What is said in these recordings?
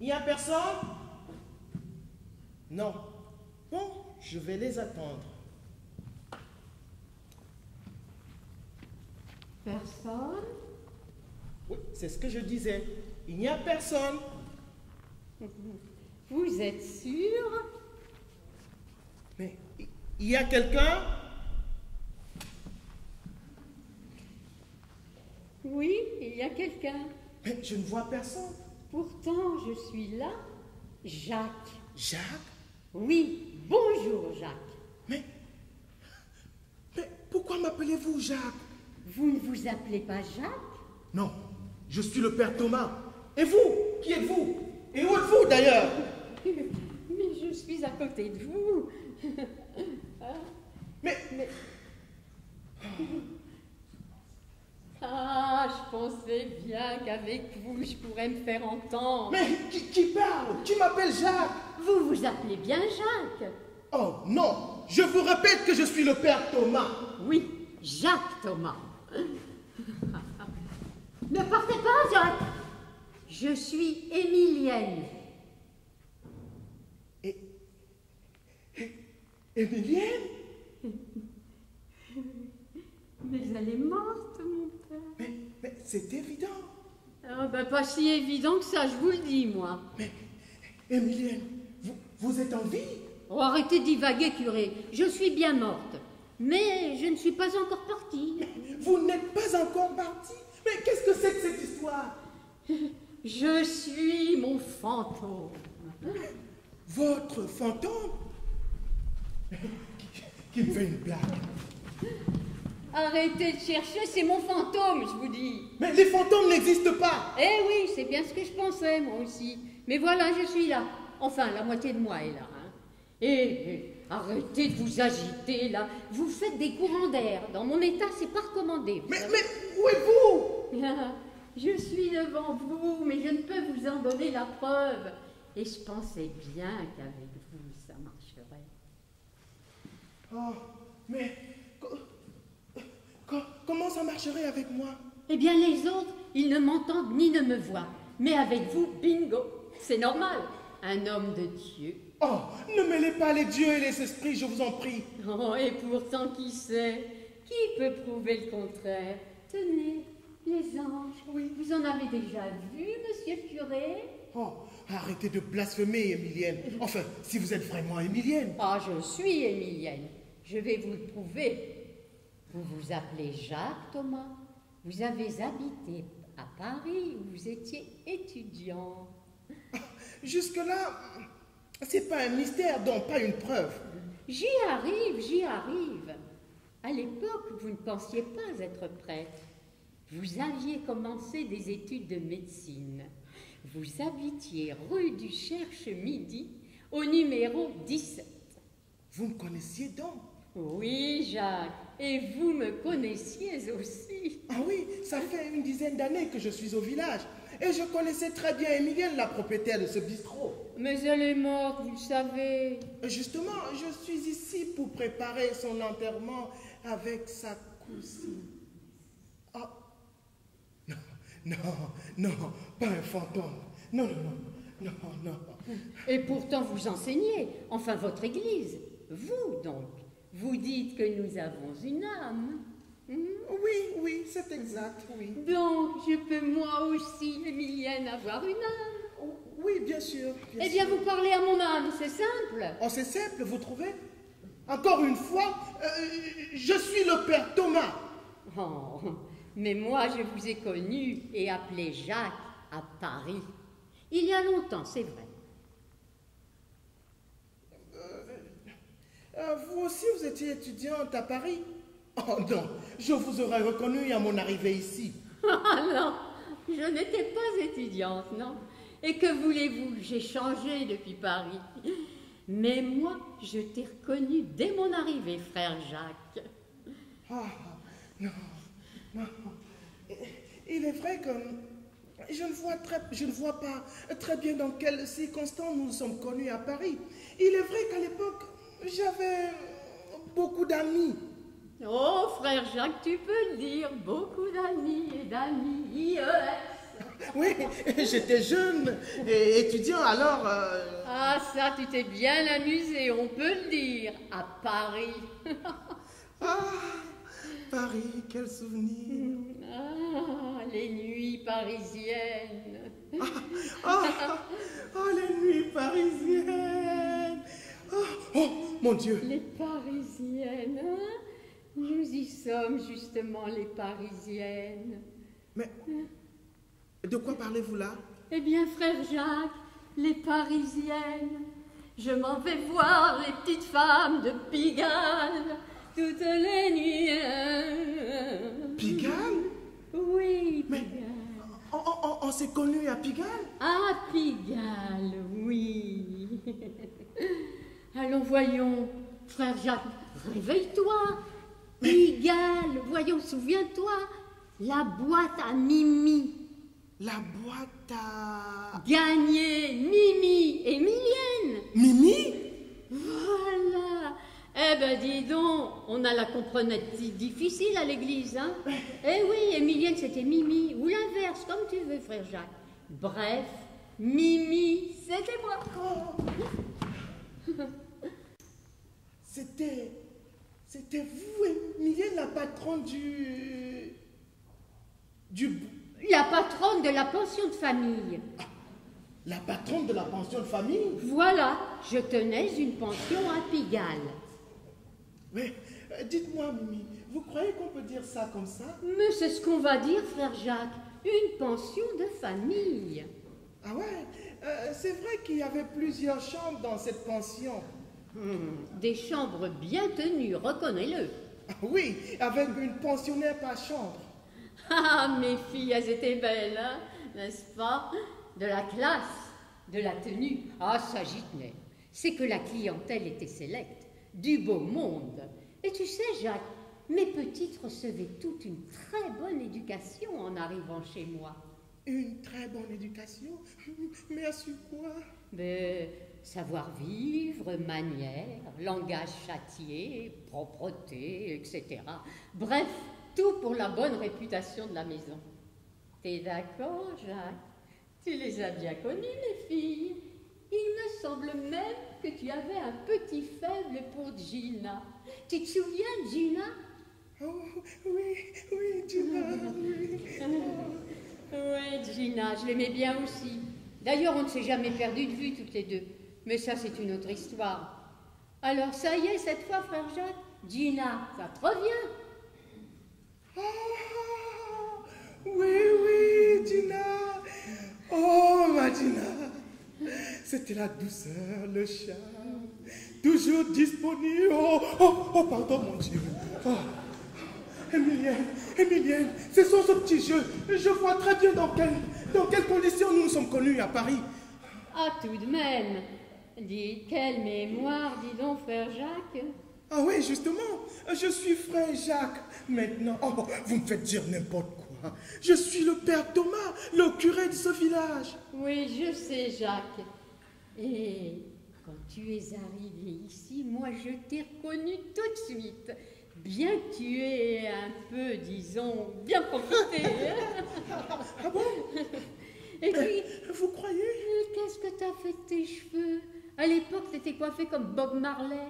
Il n'y a personne? Non. Bon, je vais les attendre. Personne? Oui, c'est ce que je disais. Il n'y a personne. Vous êtes sûr? Mais il y a quelqu'un? Oui, il y a quelqu'un. Mais je ne vois personne. Pourtant, je suis là. Jacques. Jacques? Oui, bonjour Jacques. Mais pourquoi m'appelez-vous Jacques? Vous ne vous appelez pas Jacques? Non, je suis le père Thomas. Et vous? Qui êtes-vous? Et où êtes-vous d'ailleurs? Mais je suis à côté de vous. Mais... Ah, je pensais bien qu'avec vous, je pourrais me faire entendre. Mais qui parle? Qui m'appelle Jacques? Vous vous appelez bien Jacques? Oh non, je vous répète que je suis le père Thomas. Oui, Jacques Thomas. Ne partez pas, Jacques. Je suis Émilienne. Émilienne? Mais elle est morte, mon père. Mais c'est évident. Ah, ben, pas si évident que ça, je vous le dis, moi. Mais, Émilienne, vous êtes en vie? Oh, arrêtez de divaguer, curé. Je suis bien morte. Mais je ne suis pas encore partie. Mais vous n'êtes pas encore partie? Mais qu'est-ce que c'est que cette histoire? Je suis mon fantôme. Votre fantôme? Qui me fait une blague? Arrêtez de chercher, c'est mon fantôme, je vous dis. Mais les fantômes n'existent pas. Eh oui, c'est bien ce que je pensais, moi aussi. Mais voilà, je suis là. Enfin, la moitié de moi est là. Hein. Et arrêtez de vous agiter, là. Vous faites des courants d'air. Dans mon état, c'est pas recommandé. Mais où êtes-vous? Je suis devant vous, mais je ne peux vous en donner la preuve. Et je pensais bien qu'avec vous, ça marcherait. Oh, mais comment ça marcherait avec moi? Eh bien, les autres, ils ne m'entendent ni ne me voient. Mais avec vous, bingo, c'est normal. Un homme de Dieu. Oh, ne mêlez pas les dieux et les esprits, je vous en prie. Oh, et pourtant, qui sait? Qui peut prouver le contraire? Tenez, les anges. Oui. Vous en avez déjà vu, monsieur le curé? Oh, arrêtez de blasphémer, Émilienne. Enfin, si vous êtes vraiment Émilienne. Ah, je suis Émilienne. Je vais vous le prouver. Vous vous appelez Jacques Thomas. Vous avez habité à Paris où vous étiez étudiant. Jusque-là, c'est pas un mystère, donc pas une preuve. J'y arrive, j'y arrive. À l'époque, vous ne pensiez pas être prêtre. Vous aviez commencé des études de médecine. Vous habitiez rue du Cherche-Midi, au numéro 17. Vous me connaissiez donc? Oui, Jacques, et vous me connaissiez aussi. Ah oui, ça fait une dizaine d'années que je suis au village. Et je connaissais très bien Émilienne, la propriétaire de ce bistrot. Mais elle est morte, vous le savez. Justement, je suis ici pour préparer son enterrement avec sa cousine. Oh, non, pas un fantôme. Non. Et pourtant vous enseignez, enfin votre église. Vous donc, vous dites que nous avons une âme. Oui, c'est exact, oui. Donc, je peux moi aussi, Émilienne, avoir une âme? Oui, bien sûr. Eh bien, vous parlez à mon âme, c'est simple. Oh, c'est simple, vous trouvez? Encore une fois, je suis le père Thomas. Oh, mais moi, je vous ai connu et appelé Jacques à Paris. Il y a longtemps, c'est vrai. Vous aussi, vous étiez étudiante à Paris? Oh non, je vous aurais reconnu à mon arrivée ici. Ah non, je n'étais pas étudiante, non. Et que voulez-vous, j'ai changé depuis Paris. Mais moi, je t'ai reconnu dès mon arrivée, frère Jacques. Ah, non. Il est vrai que je ne vois pas très bien dans quelles circonstances nous sommes connus à Paris. Il est vrai qu'à l'époque, j'avais beaucoup d'amis. Oh, frère Jacques, tu peux le dire, beaucoup d'amis et d'amis, IES. Oui, j'étais jeune et étudiant alors. Ah, ça, tu t'es bien amusé, on peut le dire, à Paris. Ah, Paris, quel souvenir. Ah, les nuits parisiennes. Les nuits parisiennes. Oh, mon Dieu. Les parisiennes, hein? Nous y sommes justement, les parisiennes. Mais de quoi parlez-vous là? Eh bien, frère Jacques, les parisiennes. Je m'en vais voir les petites femmes de Pigalle toutes les nuits. Pigalle? Oui, Mais Pigalle. on s'est connus à Pigalle? Ah, Pigalle, oui. Allons, voyons, frère Jacques, réveille-toi. Pigalle, voyons, souviens-toi, la boîte à Mimi. La boîte à... Gagné, Mimi, Émilienne. Mimi? Voilà. Eh ben, dis donc, on a la comprenette difficile à l'église, hein? Eh oui, Émilienne, c'était Mimi, ou l'inverse, comme tu veux, frère Jacques. Bref, Mimi, c'était moi. C'était vous, Émilienne, la patronne du... La patronne de la pension de famille. La patronne de la pension de famille? Voilà, je tenais une pension à Pigalle. Mais dites-moi, Mimi, vous croyez qu'on peut dire ça comme ça? Mais c'est ce qu'on va dire, frère Jacques, une pension de famille. Ah ouais, c'est vrai qu'il y avait plusieurs chambres dans cette pension. Des chambres bien tenues, reconnais-le. Ah oui, avec une pensionnaire par chambre. Ah, mes filles, elles étaient belles, hein, n'est-ce pas? De la classe, de la tenue. Ah, ça j'y tenais. C'est que la clientèle était sélecte, du beau monde. Et tu sais, Jacques, mes petites recevaient toute une très bonne éducation en arrivant chez moi. Une très bonne éducation? Mais à su quoi? Mais savoir-vivre, manières, langage châtié, propreté, etc. Bref, tout pour la bonne réputation de la maison. T'es d'accord, Jacques? Tu les as bien connues, mes filles. Il me semble même que tu avais un petit faible pour Gina. Tu te souviens de Gina? Oh, oui, Gina, oui. Oui, Gina, je l'aimais bien aussi. D'ailleurs, on ne s'est jamais perdu de vue toutes les deux. Mais ça, c'est une autre histoire. Alors, ça y est, cette fois, frère Jacques, Gina, ça te revient? Oui, Gina. Oh, ma Gina. C'était la douceur, le charme. Toujours disponible. Oh, pardon, mon Dieu. Oh. Émilienne, c'est ce petit jeu. Je vois très bien dans quelles conditions nous nous sommes connus à Paris. Ah, tout de même. Dis, quelle mémoire, dis donc, frère Jacques. Ah oui, justement, je suis frère Jacques. Maintenant, vous me faites dire n'importe quoi. Je suis le père Thomas, le curé de ce village. Oui, je sais, Jacques. Et quand tu es arrivé ici, moi, je t'ai reconnu tout de suite. Bien que tu aies un peu, disons, bien profité. Ah bon? Et puis, vous croyez? Qu'est-ce que t'as fait de tes cheveux? À l'époque, t'étais coiffé comme Bob Marley.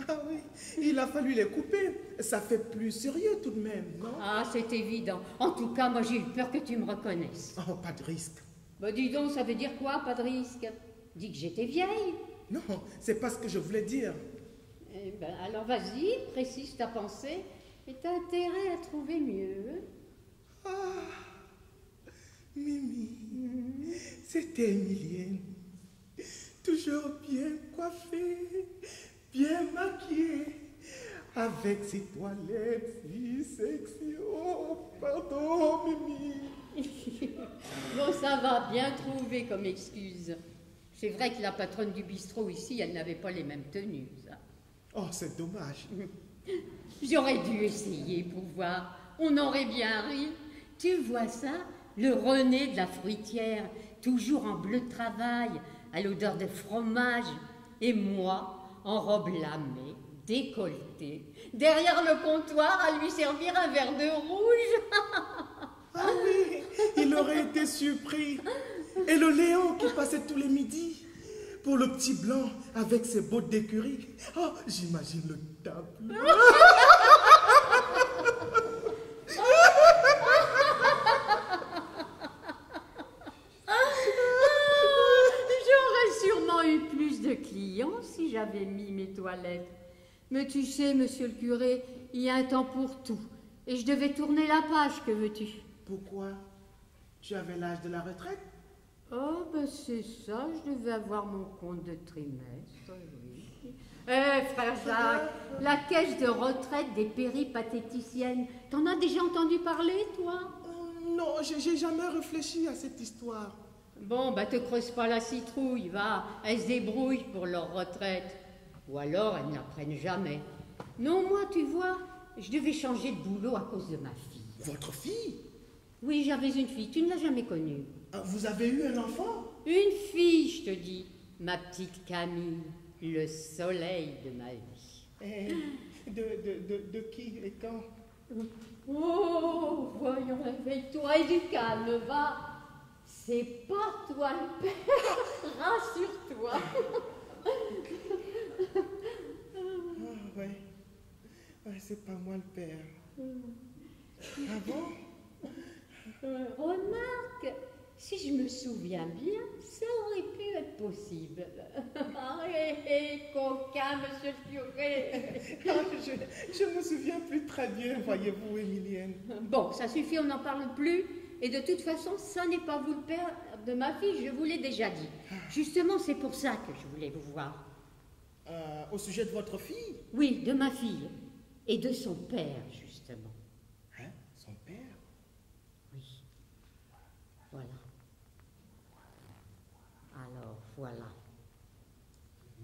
Ah oui, il a fallu les couper. Ça fait plus sérieux tout de même, non? Ah, c'est évident. En tout cas, moi, j'ai eu peur que tu me reconnaisses. Oh, pas de risque. Bah, dis donc, ça veut dire quoi, pas de risque? Dis que j'étais vieille. Non, c'est pas ce que je voulais dire. Eh ben, alors vas-y, précise ta pensée et t'as intérêt à trouver mieux. Ah, Mimi, c'était Émilienne. Toujours bien coiffée, bien maquillée, avec ses toilettes si sexy. Oh, pardon, Mimi. Bon, ça va, bien trouvé comme excuse. C'est vrai que la patronne du bistrot ici, elle n'avait pas les mêmes tenues, ça. Oh, c'est dommage. J'aurais dû essayer pour voir. On aurait bien ri. Tu vois ça? Le René de la fruitière, toujours en bleu de travail, à l'odeur de fromage. Et moi, en robe lamée, décolletée, derrière le comptoir à lui servir un verre de rouge. Ah oui, il aurait aurait été surpris. Et le Léon qui passait tous les midis pour le petit blanc avec ses bottes d'écurie. Oh, j'imagine le tableau. J'aurais sûrement eu plus de clients si j'avais mis mes toilettes. Mais tu sais, monsieur le curé, il y a un temps pour tout. Et je devais tourner la page, que veux-tu? Pourquoi? Tu avais l'âge de la retraite? Oh, ben c'est ça, je devais avoir mon compte de trimestre, oui. Frère Jacques, la caisse de retraite des péripatéticiennes, t'en as déjà entendu parler, toi? Non, j'ai jamais réfléchi à cette histoire. Bon, bah te creuse pas la citrouille, va. Elles se débrouillent pour leur retraite. Ou alors elles n'apprennent jamais. Non, moi, tu vois, je devais changer de boulot à cause de ma fille. Votre fille? Oui, j'avais une fille, tu ne l'as jamais connue. Vous avez eu un enfant? Une fille, je te dis. Ma petite Camille, le soleil de ma vie. De qui et quand? Oh, voyons, réveille-toi et du calme, va. C'est pas toi le père, rassure-toi. Ouais, c'est pas moi le père. Ah bon? Remarque, si je me souviens bien, ça aurait pu être possible. Coquin, monsieur le curé. Je me souviens plus très bien, voyez-vous, Émilienne. Bon, ça suffit, on n'en parle plus. Et de toute façon, ça n'est pas vous le père de ma fille, je vous l'ai déjà dit. Justement, c'est pour ça que je voulais vous voir. Au sujet de votre fille? Oui, de ma fille. Et de son père, justement. Hein? Son père? Oui. Voilà. Alors, voilà.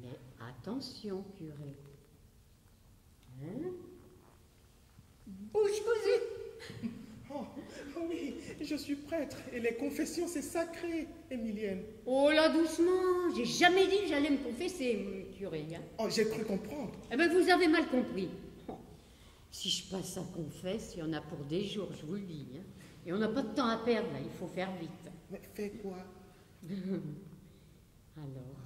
Mais attention, curé. Hein? Bouche cousue. Oh, oui, je suis prêtre et les confessions, c'est sacré, Émilienne. Oh là, doucement. J'ai jamais dit que j'allais me confesser, curé. Hein? Oh, j'ai cru comprendre. Eh bien, vous avez mal compris. Oh. Si je passe à confesse, il y en a pour des jours, je vous le dis. Hein? Et on n'a pas de temps à perdre, là. Il faut faire vite. Mais fais quoi? Alors...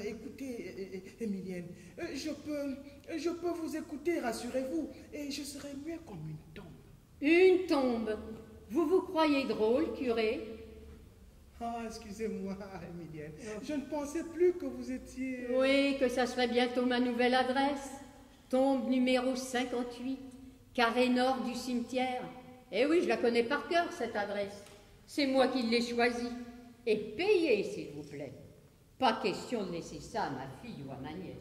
écoutez, Émilienne, je peux vous écouter, rassurez-vous, et je serai mieux comme une tombe. Une tombe? Vous vous croyez drôle, curé? Ah, excusez-moi, Émilienne, je ne pensais plus que vous étiez... Oui, que ça serait bientôt ma nouvelle adresse. Tombe numéro 58, carré nord du cimetière. Eh oui, je la connais par cœur, cette adresse. C'est moi qui l'ai choisie. Et payée, s'il vous plaît. Pas question de laisser ça à ma fille ou à ma nièce.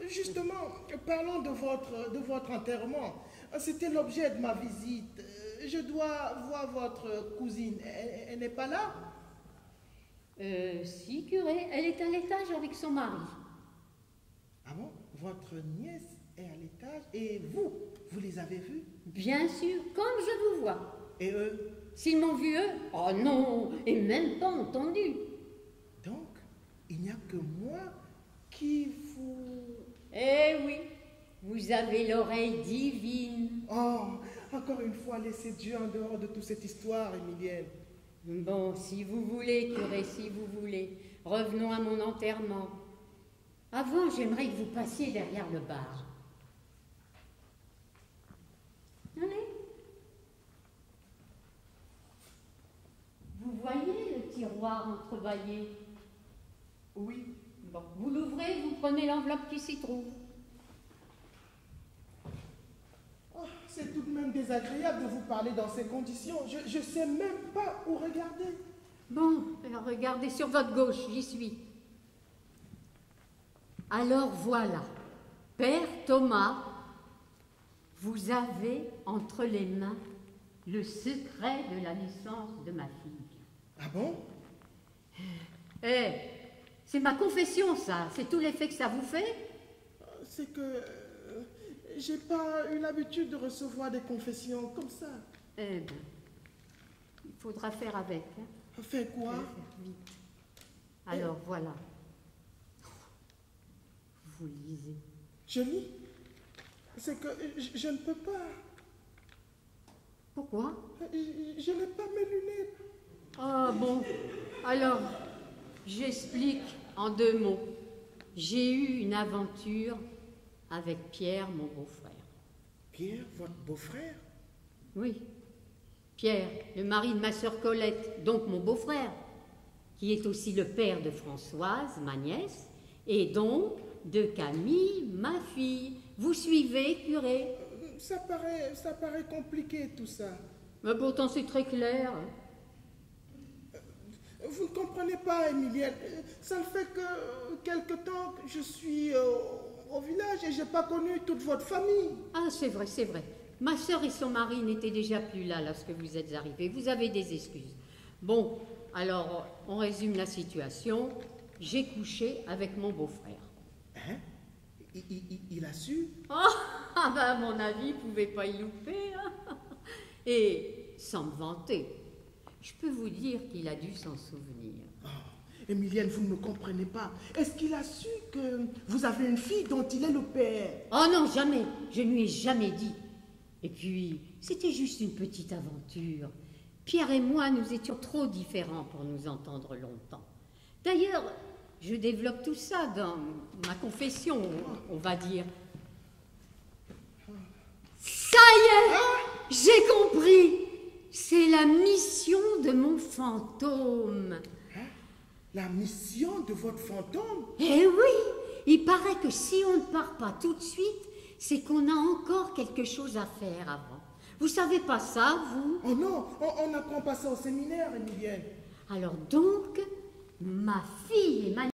Justement, parlons de votre enterrement. C'était l'objet de ma visite. Je dois voir votre cousine. Elle n'est pas là? Si, curé, elle est à l'étage avec son mari. Ah bon? Votre nièce est à l'étage et vous les avez vus? Bien sûr, comme je vous vois. Et eux? S'ils m'ont vu, eux? Oh non, et même pas entendu. Donc, il n'y a que moi qui vous... Eh oui, vous avez l'oreille divine. Oh, encore une fois, laissez Dieu en dehors de toute cette histoire, Émilienne. Bon, si vous voulez, curé, si vous voulez. Revenons à mon enterrement. Avant, j'aimerais que vous passiez derrière le bar. Allez. Vous voyez le tiroir entrebâillé? Oui. Bon, vous l'ouvrez, vous prenez l'enveloppe qui s'y trouve. Oh, c'est tout de même désagréable de vous parler dans ces conditions. Je ne sais même pas où regarder. Bon, alors regardez sur votre gauche, j'y suis. Alors voilà, Père Thomas, vous avez entre les mains le secret de la naissance de ma fille. Ah bon? C'est ma confession, ça. C'est tout l'effet que ça vous fait? C'est que j'ai pas eu l'habitude de recevoir des confessions comme ça. Eh bien, il faudra faire avec. Hein. Fais quoi? Vite. Alors, voilà. Vous lisez. Je lis? C'est que je ne peux pas. Pourquoi? Je n'ai pas mes lunettes. Ah bon, alors, j'explique en 2 mots. J'ai eu une aventure avec Pierre, mon beau-frère. Pierre, votre beau-frère? Oui, Pierre, le mari de ma sœur Colette, donc mon beau-frère, qui est aussi le père de Françoise, ma nièce, et donc de Camille, ma fille. Vous suivez, curé? Ça paraît compliqué tout ça. Mais pourtant c'est très clair. Vous ne comprenez pas, Emilienne. Ça ne fait que quelque temps que je suis au village et je n'ai pas connu toute votre famille. Ah, c'est vrai, c'est vrai. Ma sœur et son mari n'étaient déjà plus là lorsque vous êtes arrivés. Vous avez des excuses. Bon, alors, on résume la situation. J'ai couché avec mon beau-frère. Hein? Il a su? Ah ben, à mon avis, il ne pouvait pas y louper. Hein. Et sans me vanter, je peux vous dire qu'il a dû s'en souvenir. Oh, Emilienne, vous ne me comprenez pas. Est-ce qu'il a su que vous avez une fille dont il est le père? Oh non, jamais. Je ne lui ai jamais dit. Et puis, c'était juste une petite aventure. Pierre et moi, nous étions trop différents pour nous entendre longtemps. D'ailleurs, je développe tout ça dans ma confession, on va dire. Ça y est, j'ai compris. C'est la mission de mon fantôme. Hein? La mission de votre fantôme? Eh oui, il paraît que si on ne part pas tout de suite, c'est qu'on a encore quelque chose à faire avant. Vous savez pas ça, vous? Oh non, on n'apprend pas ça au séminaire, Emilienne. Alors donc, ma fille et ma